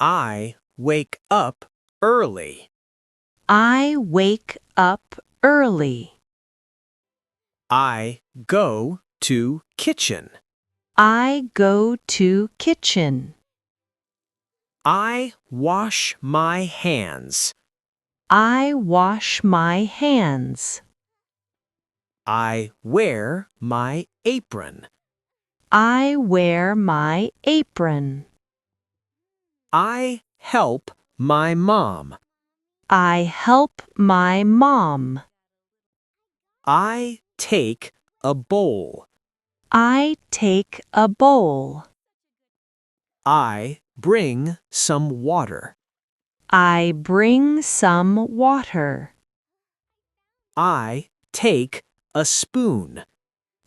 I wake up early. I wake up early. I go to kitchen. I go to kitchen. I wash my hands. I wash my hands. I wear my apron. I wear my apron. I help my mom. I help my mom. I take a bowl. I take a bowl. I bring some water. I bring some water. I take a spoon.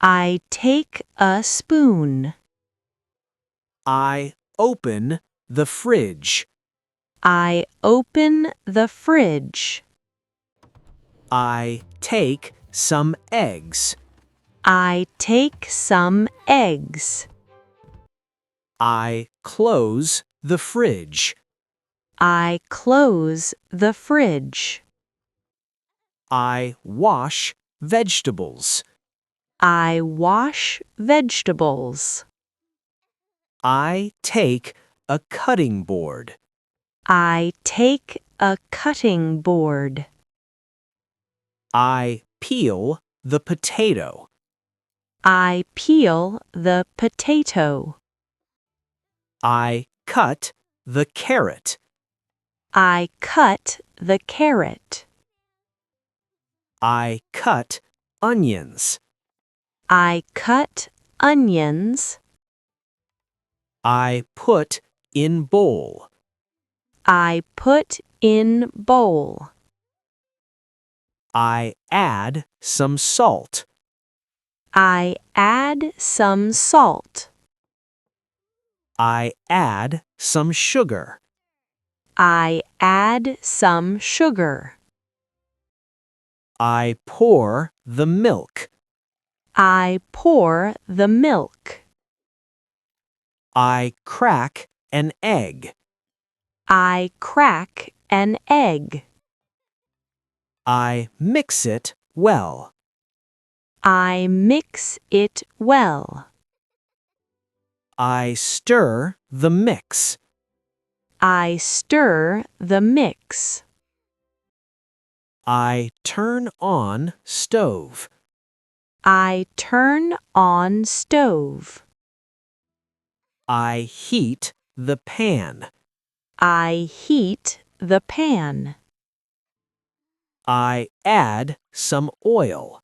I take a spoon. I open the fridge. I open the fridge. I take some eggs. I take some eggs. I close the fridge. I close the fridge. I wash vegetables. I wash vegetables. I take a cutting board. I take a cutting board. I peel the potato. I peel the potato. I cut the carrot. I cut the carrot. I cut onions. I cut onions. I put in bowl. I put in bowl. I add some salt. I add some salt. I add some sugar. I add some sugar. I pour the milk. I pour the milk. I crack an egg. I crack an egg. I mix it well. I mix it well. I stir the mix. I stir the mix. I turn on stove. I turn on stove. I heat the pan. I heat the pan. I add some oil.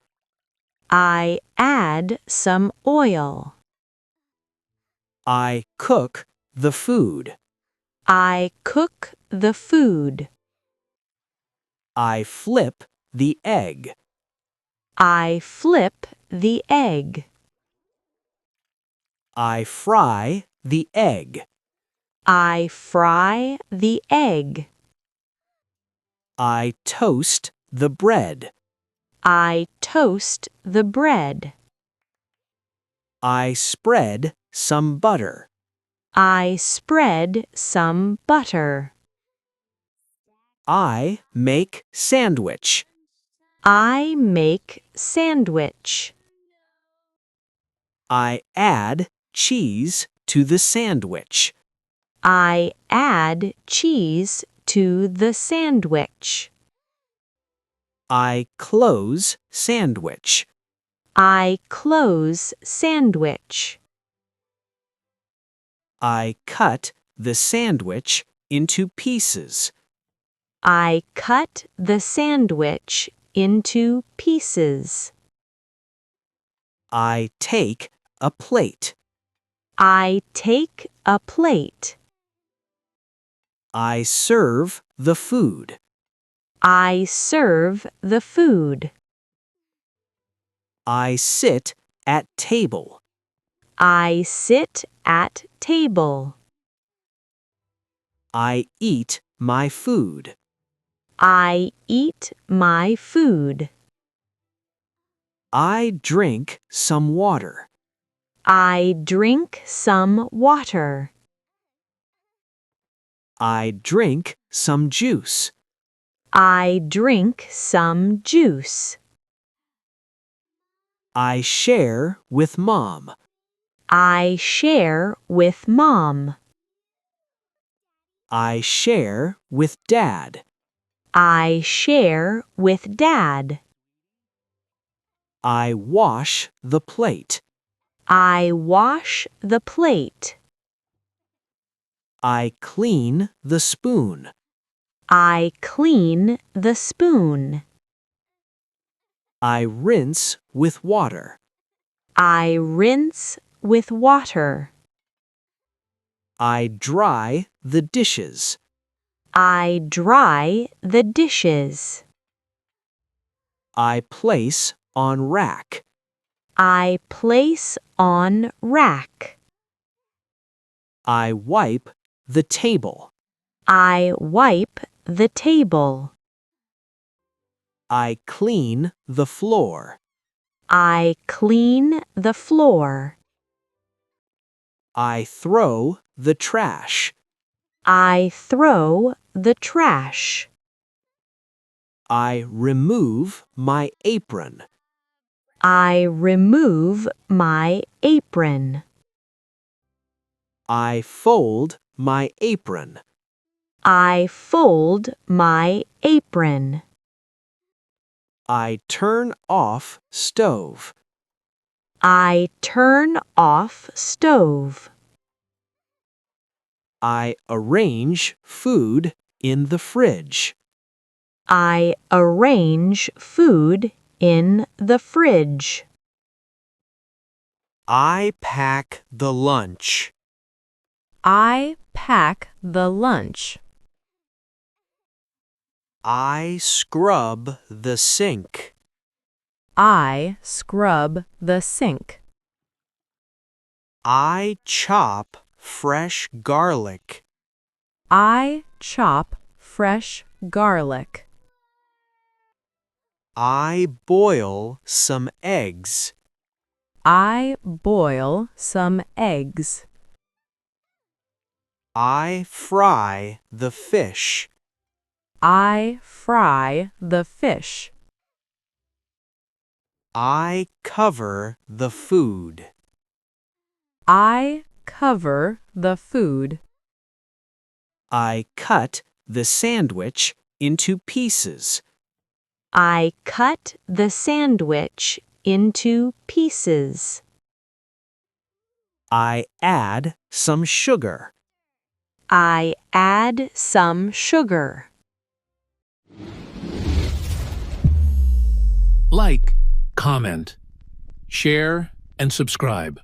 I add some oil. I cook the food. I cook the food. I flip the egg. I flip the egg. I fry the egg. I fry the egg. I toast the bread. I toast the bread. I spread some butter. I spread some butter. I make sandwich. I make sandwich. I add cheese to the sandwich. I add cheese to the sandwich. I close sandwich. I close sandwich. I cut the sandwich into pieces. I cut the sandwich into pieces. I take a plate. I take a plate. I serve the food. I serve the food. I sit at table. I sit at table. I eat my food. I eat my food. I drink some water. I drink some water. I drink some juice. I drink some juice. I share with Mom. I share with Mom. I share with Dad. I share with Dad. I wash the plate. I wash the plate. I clean the spoon. I clean the spoon. I rinse with water. I rinse with water. I dry the dishes. I dry the dishes. I place on rack. I place on rack. I wipe the table. I wipe the table. I clean the floor. I clean the floor. I throw the trash. I throw the trash. I remove my apron. I remove my apron. I fold my apron. I fold my apron. I turn off stove. I turn off stove. I arrange food in the fridge. I arrange food in the fridge. I pack the lunch. I pack the lunch. I scrub the sink. I scrub the sink. I chop fresh garlic. I chop fresh garlic. I boil some eggs. I boil some eggs. I fry the fish. I fry the fish. I cover the food. I cover the food. I cut the sandwich into pieces. I cut the sandwich into pieces. I add some sugar. I add some sugar. Like, comment, share, and subscribe.